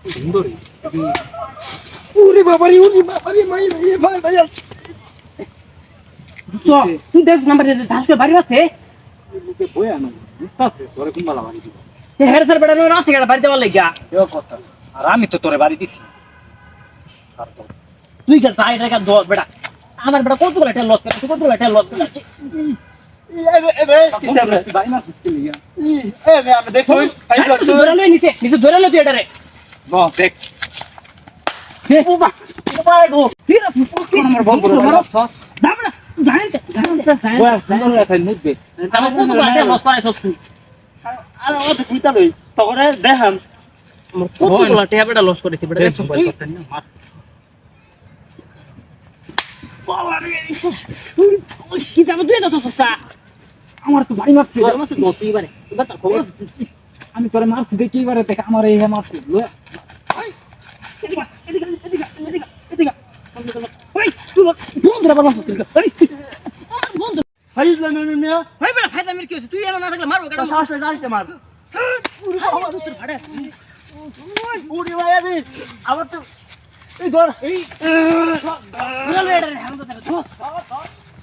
সুন্দরী ওরে বাবারে মাই রে ভাই ভাই তো তুই দেখ নাম্বার ধাস করে বাড়ি আছে লোকে বয়া না বুঝতাছে তোরে কুম্বালা বাড়ি দিব এ হেড স্যার বেটা না আছে বাড়ি দেওয়ার লাগিয়া কেউ কথা আর আমি তো তোরে বাড়ি দিছি আর তো তুই কে তাই টাকা দশ বেটা আমার বেটা কত বলে লস করে কত বলে লস করে বাড়ি মারছিস কি লিগা আমি দেখো ধরে লই নিচে নিচে ধরে লই তুই এটারে ন দেখ ও বা গো ফির আমার বল করে সস দাম না জানেন বয়া সুন্দর লাগে মুদবে আমার কত বলে লস করে সব তুই আর ও তো কুইতা লই তখন দেখাম আমার কত বলে টাকা বেটা লস করেছে বেটা দেখছ কি যাবে তুই তো সস্তা আমার তো বাড়ি মারছে তোর মাসে গতি এবারে এবার তার খবর আমি তোরে মারছি দেখি এবারে দেখ আমার এই মারছে ফাইজলা মিয়া তুই এমন না থাকলে মারবো কেন সাহস জানতে মার উড়ি ভাই আদি আবার তো এই ধর এই